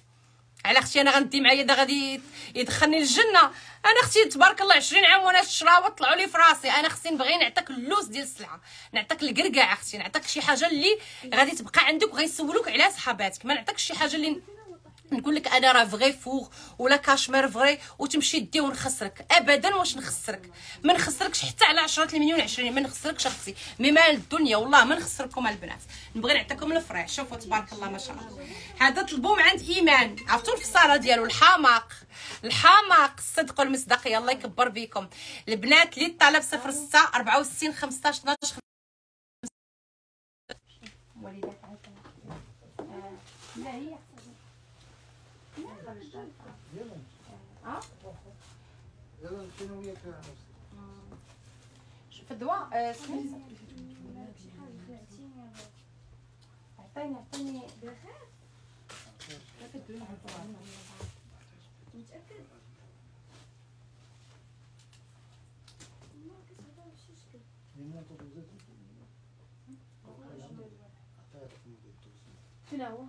على اختي انا غندي معايا دا غادي يدخلني للجنه. انا اختي تبارك الله 20 عام وانا الشراوه طلعوا لي في راسي. انا خصني نبغي نعطيك اللوز ديال السلعه، نعطيك الكركاع اختي، نعطيك شي حاجه اللي غادي تبقى عندك وغيسولوك عليها صحاباتك. ما نعطيكش شي حاجه اللي نقول لك انا راه فغي فوغ ولا كاشمير فغي وتمشي دي ونخسرك. ابدا واش نخسرك؟ ما نخسركش حتى على 10 المليون 20، ما نخسركش اختي، مي مال الدنيا والله ما نخسركم البنات. نبغي نعطيكم الفريع. شوفوا تبارك الله ما شاء الله. هذا طلبوه من عند ايمان، عرفتوا الفصاله ديالو الحماق الصدق والمصداقيه. الله يكبر بكم البنات. اللي طلب 06 64 15 12 وليدات لا هي شوف الدواء سميت عطيني متأكد؟ شنو هو؟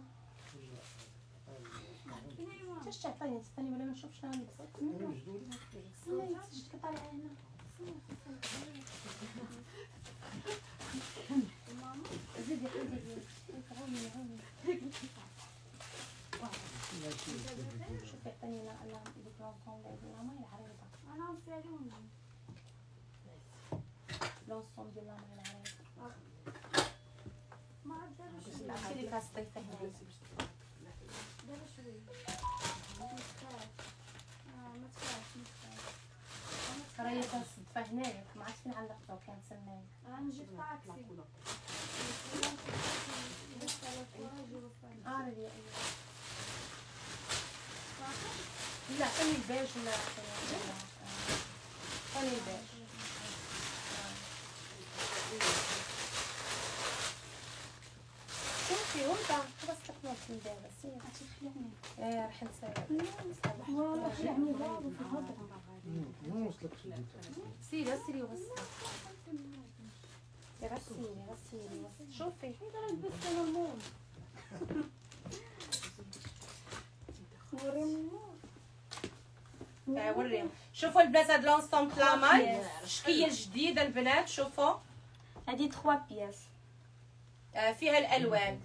اش تعطيني ولا ما نشوف شنو نلبس. شتي كطالع هنا زيدي شوف عطيني انا بكرونطون ولا ما العريضه. انا نسالون لونسون ديال لا ماي العريضه ما عرفتش عرفتي لي كاسطيفه هنايا دابا شويه ما تخافش راهي كنصدفها هنايا ما عرفتش فين علقتو كان سناي. انا جبت طاكسي لا ثاني البيج ولا ثاني البيج. شوفي وانت خلاص تكمل في دابا سير غتخلعني راح نسالك والله خلعني بابا في الهضره سيري وغسلي غسيلي شوفي هذا راه لبست انا المول وريهم. شوفوا البنات هاد لونسومبل لاماي شكيه جديده البنات. شوفوا هذه 3 بياس فيها الالوان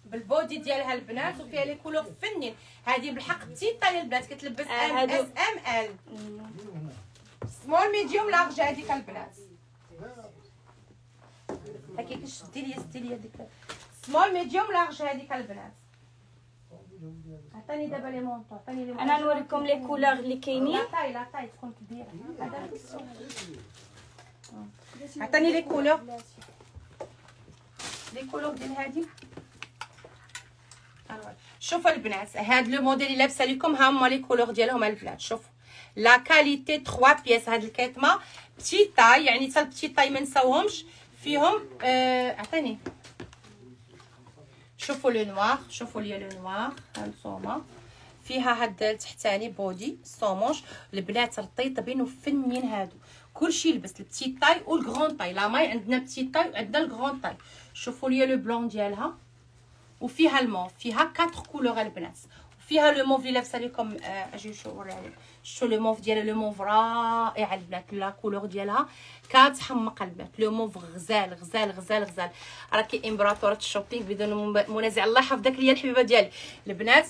بالبودي ديالها البنات وفيها لي كولور فنين. هذه بالحق تيطا البنات كتلبس ام اس ام ال سمول ميديوم لارج. هذيك البنات هكا كتشدي لي هذيك سمول ميديوم لارج. هذيك البنات عطيني دابا لي مونطو. عطيني لي انا نوريكم لي كولور اللي كاينين. لا طاي تكون كبيره. هذا عطيني لي كولور ديال هادي. شوفوا البنات هاد لو موديل اللي لابسه لكم ها هما لي كولور ديالهم البنات. شوفوا لا كاليتي 3 بياس. هاد الكيتمه بتي طاي يعني حتى البتي طاي ما نساوهمش فيهم. عطيني شوفوا لو نوار. شوفوا لي لو نوار هانتوما فيها هاد التحتاني بودي سومونج. البنات رطيطبين وفنين هادو كلشي يلبس البتي طاي والغرون طاي. لا ماي عندنا بتي طاي وعندنا الغرون طاي. شوفوا لي لو بلون ديالها وفيها الموف. فيها 4 كولور البنات فيها لو موف اللي لابسه لكم. اجي نشوف شو لو موف ديالها، لو موف رائع البنات، لا كولور ديالها كتحمق البنات، لو موف غزال غزال غزال غزال. راكي امبراطوره الشوبينغ بدون منازع. الله يحفظك ليا الحبيبه ديالي البنات.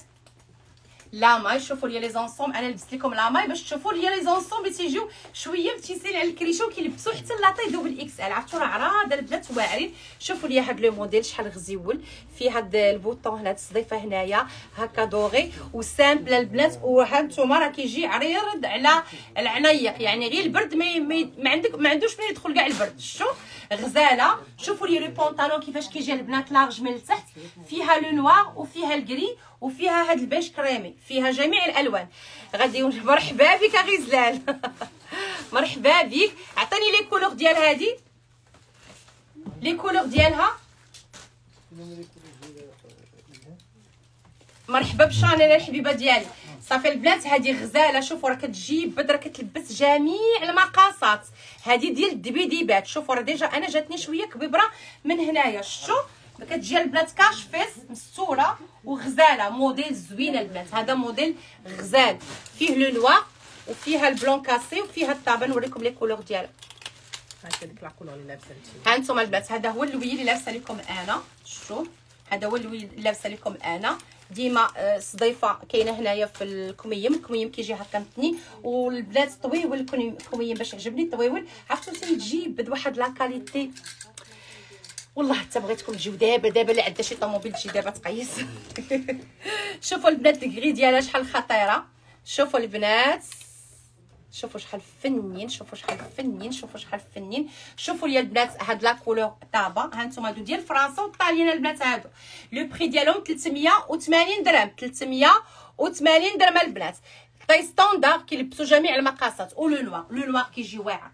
لا ماي شوفوا لي زونسوم، انا لبست لكم لا ماي باش تشوفوا لي زونسوم اللي تيجيو شويه متيسين على الكريشه وكيلبسوا حتى لاطي دوبل اكس ال. عرفتوا راه عراضه البنات واعرين. شوفوا لي هذا لو موديل شحال غزيول، فيه هذا البوطون هنا، هاد الصديفه هنايا هكا دوغي وسامبل البنات. وها نتوما راه كيجي عريض على العنيق، يعني غير البرد ما عندوش من يدخل كاع البرد. شو غزاله. شوفوا لي لو بونطالون كيفاش كيجي البنات لارج من التحت، فيها لو نوار وفيها الكري وفيها هاد البيج كريمي، فيها جميع الالوان. غادي مرحبا بك غزلال مرحبا بك. عطيني لي كولور ديال هادي، لي كولور ديالها. مرحبا بشانيل الحبيبه ديالي. صافي البنات هادي غزاله. شوفوا راه كتجي بدره كتلبس جميع المقاسات. هادي ديال الدبيديبات. شوفوا راه ديجا انا جاتني شويه كبيبره من هنايا. شتو كتجي البنات كاش فيس مستوره وغزاله، موديل زوينه البنات. هذا موديل غزال، فيه لو نوار وفيها البلون كاسي وفيها الطابه. نوريكم لي كولور ديالها. هاكا ديك لا كولور اللي لابسه ها انتم البنات، هذا هو اللوي اللي لابسه لكم انا. شتو هذا هو اللوي اللي لابسه لكم انا. ديما صديفه كاينه هنايا في الكميم كيجي هكا متني، والبنات طويول الكميم باش يعجبني طويول. عرفتوا تيجي بواحد لا كاليتي. والله حتى بغيتكم تجيو دابا اللي عندها شي طوموبيل تجي دابا تقيس. شوفوا البنات الكري ديالها شحال خطيره. شوفوا البنات، شوفوا شحال فنين، شوفوا شحال فنين، شوفوا شحال فنين. شوفوا لي البنات هاد لا كولور طابه. ها انتم هادو ديال فرنسا والطاليان البنات. هادو لو بري ديالهم 380 درهم، 380 درهم البنات. طاي ستاندار كيلبسوا جميع المقاسات. ولو نوار كيجي واعر،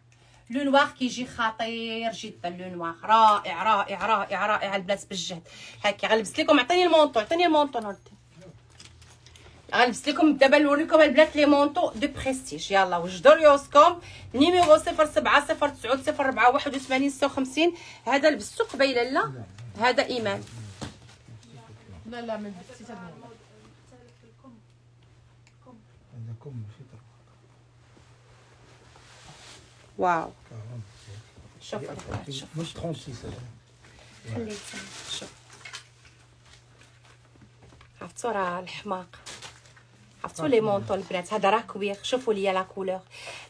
لو نوار كيجي خطير جدا. لو نوار رائع رائع رائع رائع البنات بالجهد. هكا غنلبس لكم. عطيني المونطو، عطيني المونطو نردي. غنلبس لكم دابا نوريكم البنات لي مونطو دو بريستيج. يلا وجدوا ريوسكم. نيميرو 07 09 04 81 56. هذا لبستو قبيله. لا هذا ايمان. لا ما لبستيش هذا واو. شوف شوف مش 36 خليت شوف. عرفتوا راه الحماق، عرفتوا لي مونطو البنات. هذا راه كبير. شوفوا لي لا كولور،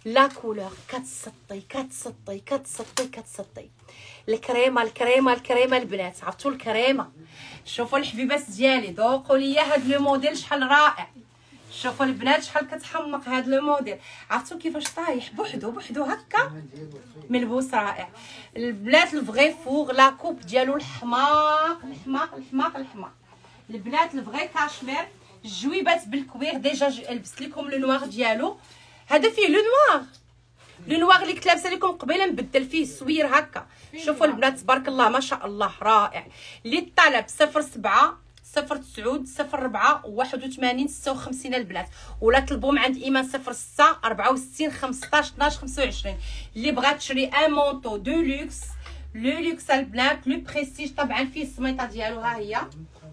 لا كولور كتسطي كتسطي كتسطي كتسطي. الكريمه الكريمه الكريمه البنات. عرفتوا الكريمه. شوفوا الحبيبات ديالي ذوقوا لي هذا لو موديل شحال رائع. شوفوا البنات شحال كتحمق هذا لو موديل. عرفتوا كيفاش طايح بوحدو هكا ملبوس رائع البنات. الفغي فوغ لا كوب ديالو الحماق الحماق الحماق الحماق البنات. الفغي كاشمير الجويبات بالكوير. ديجا لبست لكم لو نوار ديالو. هذا فيه لو نوار، لو نوار اللي كنت لابسه لكم قبيله نبدل فيه سوير هكا. شوفوا البنات تبارك الله ما شاء الله رائع. اللي الطلب 07 09 04 81 56 البنات، ولا طلبوا من عند ايمان 06 64 15 12 25. اللي بغات تشري ان مونطو دو لوكس، لو لوكس البنات لو بريستيج. طبعا فيه السميطه ديالو ها هي،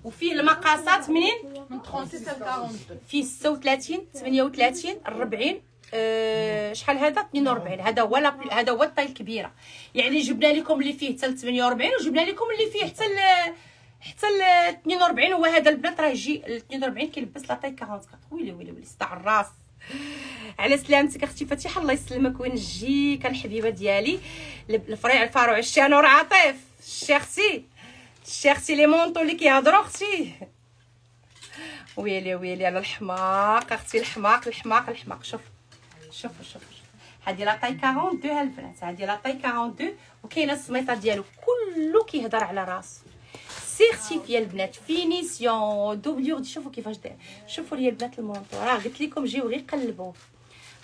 وفيه المقاسات منين من 36 ل 42. فيه 36 38 40 شحال هذا 42. هذا هو الطاي الكبيره. يعني جبنا لكم اللي فيه حتى 48 وجبنا لكم اللي فيه حتى ل 42. هو هذا البنات راه يجي ل 42 كيلبس لا طاي 44. ويلي صداع الراس. على سلامتك اختي فتيحه الله يسلمك وينجيك الحبيبه ديالي. الفريع الفاروع الشي نور عاطف شيختي لي مونطو اللي كيهضروا اختي. ويلي على الحماق اختي. الحماق شوف هادي لا طاي 42 البنات. هادي لا طاي 42 وكاينه السميطه ديالو كله كيهضر على راسو. سيرتيفيا البنات فينيسيون دوبلور. شوفوا كيفاش داير. شوفوا لي البنات المونطو راه قلت لكم جيو غير قلبوه.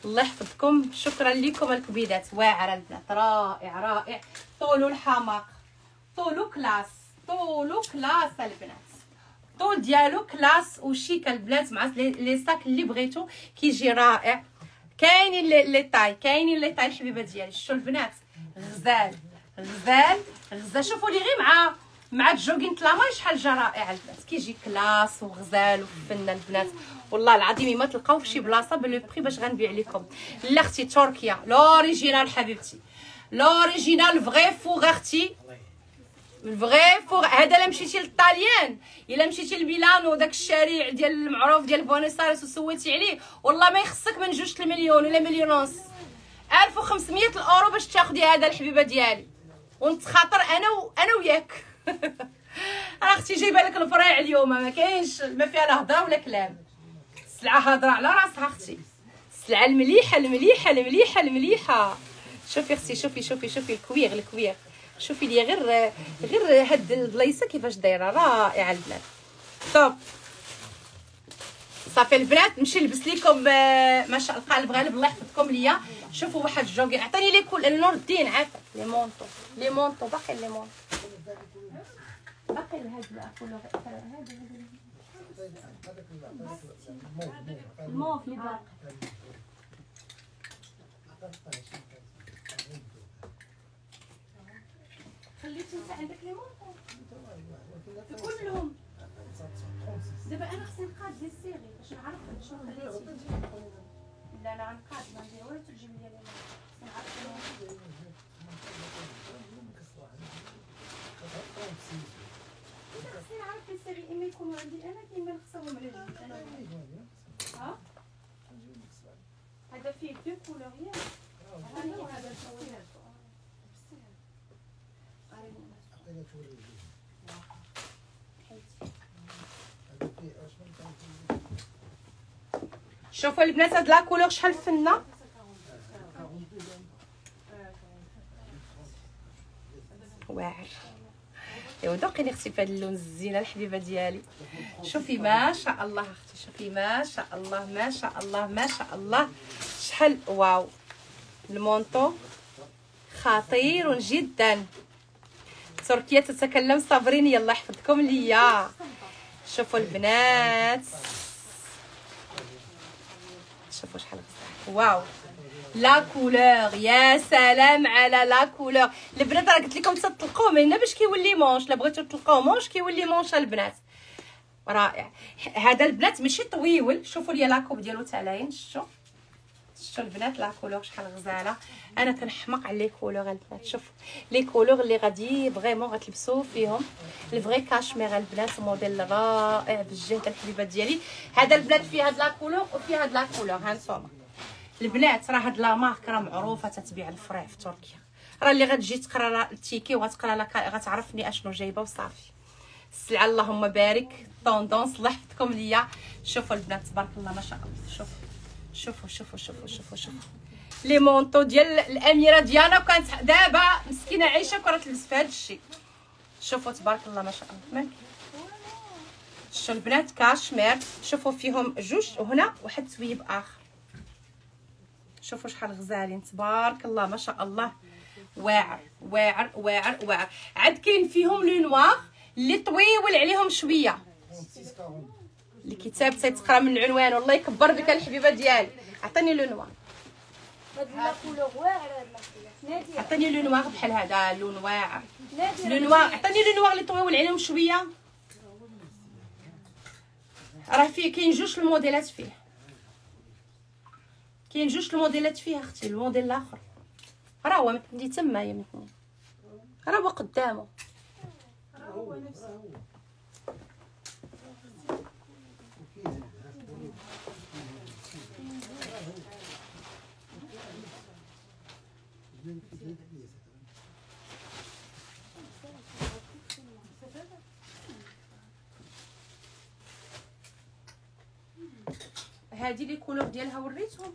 الله يحفظكم. شكرا لكم الكبيدات. واعره البنات رائع. طولو الحماق، طولو كلاس البنات. طول ديالو كلاس وشيك البنات مع لي ساك اللي بغيتو كيجي رائع. كاينين لي طاي الحبيبه ديالي. شفتوا البنات غزال. شوفوا لي غير مع الجوغين تلاماي شحال جا رائع البنات، كيجي كلاس وغزال وفنه البنات والله العظيم. ما تلقاو في شي بلاصه بلو بري باش غنبيع لكم. لا اختي تركيا لوريجينال حبيبتي، لوريجينال فغي فوغ اختي، الفغي فوغ. هذا الا مشيتي للطاليان، الا مشيتي لميلانو داك الشارع ديال المعروف ديال بونيس ايرس وسويتي عليه والله ما يخصك من 2 المليون ولا مليون ونص. 1500 الاورو باش تاخدي هذا الحبيبه ديالي ونتخاطر انا وياك. راه اختي جايبه لك الفريع اليوم، ما كاينش ما فيها لا هضره ولا كلام. السلعه هضره على راسها اختي، السلعه المليحه المليحه المليحه المليحه. شوفي اختي، شوفي الكوير شوفي لي غير هاد البلايصه كيفاش دايره رائعه البنات. طوب صافي البنات نمشي نلبس لكم ما شاء الله القالب غالب الله يحفظكم ليا. شوفوا واحد الجوغي عطاني لي كل نور الدين عافاك لي مونطو باقي لي مونطو باقي هاد الكولور هذا الموف اللي باقي. خليتي انت عندك لي مونطو كلهم. دابا انا خصني نقاد لي السيري باش نعرف شنو خليتي. لا انا غنقاد ما ندير والو تجيب لي لي مونطو خصني نعرف لي السيري اما يكونوا عندي انا كاين ما نخسرهم على جوج انا. ها هذا فيه دو كولور ياك هذا شوفوا البنات هاد لا كولور شحال فنه. واعر ايوا دوقيني اختي في هاد اللون الزينه الحبيبه ديالي. شوفي ما شاء الله اختي، شوفي ما شاء الله ما شاء الله ما شاء الله شحال واو. المونطو خطير جدا. تركيا تتكلم صابرين يلا يحفظكم ليا. شوفوا البنات شوفوا شحال غزال واو لا كولور. يا سلام على لا كولور البنات. راه قلت لكم تطلقوه من هنا باش كيولي مونش. لا بغيتو تطلقوه مونش كيولي مونش البنات رائع. هذا البنات ماشي طويول. شوفوا لي لاكوب ديالو تالاين. شفتوا البنات لا كولور شحال غزاله. انا كنحمق على لي كولور البنات. شوفوا لي كولور اللي غادي فريمون غتلبسوا فيهم الفري كاشمير البنات. موديل رائع بالجهد الحبيبه ديالي. هذا البنات فيه هاد لا كولور وفيه هاد لا كولور. ها نتوما البنات راه هاد لا مارك راه معروفه تتبيع الفريع في تركيا. راه اللي غتجي تقرا التيكي وغتقرا لك غتعرفني اشنو جايبه وصافي. السلعه اللهم بارك طوندونس الله يحفظكم ليا. شوفوا البنات تبارك الله ما شاء الله. شوفوا لي مونطو ديال الاميره ديانا وكانت دابا مسكينه عايشه كره تلبس في هذا الشيء. شوفوا تبارك الله ما شاء الله. مالك شوفوا البنات كاشمير. شوفوا فيهم جوج وهنا واحد تويب اخر. شوفوا شحال غزالين تبارك الله ما شاء الله. واعر واعر واعر واعر. عاد كاين فيهم لو نوار اللي طويول عليهم شويه. الكتاب تيتقرا من العنوان والله يكبر بك الحبيبه ديالي. عطيني لو نوار. هاد لا كولور واعره ناديه. عطيني لو نوار بحال هذا لون واعر. لو نوار عطيني لو نوار اللي طويول عليهم شويه. راه فيه كاين جوج الموديلات فيه. كاين جوج الموديلات فيه اختي. الموديل الاخر راه هو متني تما يمتني راه هو قدامه. راه هو نفسه. هذه لي كولور ديالها وريتهم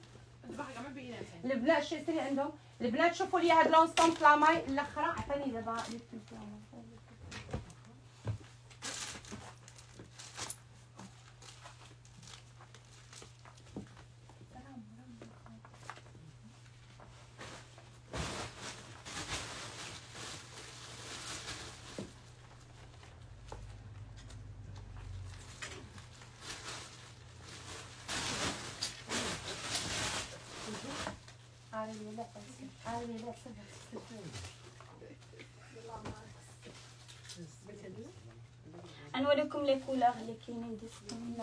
البنات. شريتي عندهم البنات. شوفوا لي هاد لونسون لاماي الاخرى. عطيني دابا غنوريكم لي كولور اللي كاينين ديسكم.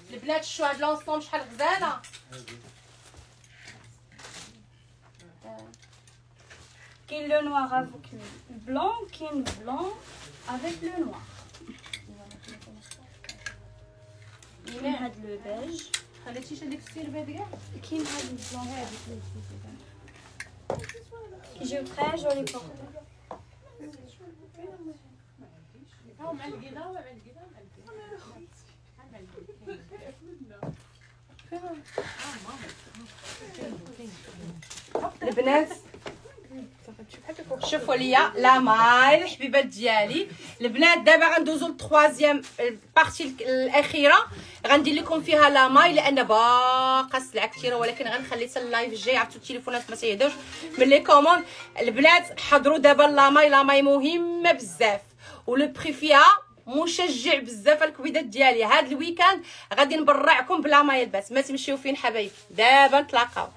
البنات شو هاد لونسون شحال غزاله. كاين لو نوار افيك البلون، كاين بلون افيك لو نوار. كاين هاد لو بيج، خليتيش هذيك السيرفه كاع. كاين هاد البلون هذيك كيجيو تري جولي بورتو. البنات شوفوا ليا لا ماي الحبيبات ديالي. البنات دابا غندوزو للتروازيام بارتي الاخيره، غندير لكم فيها لا ماي لان باقا السلعه كثيره، ولكن غنخلي حتى اللايف الجاي. عرفتوا التليفونات ما تيهداوش من لي كوموند. البنات حضروا دابا لا ماي مهمه بزاف، ولو بري فيها مشجع بزاف. الكويدات ديالي هاد الويكاند غادي نبرعكم بلا ماي الباس. ما تمشيو فين حبايبي، دابا نتلاقاو.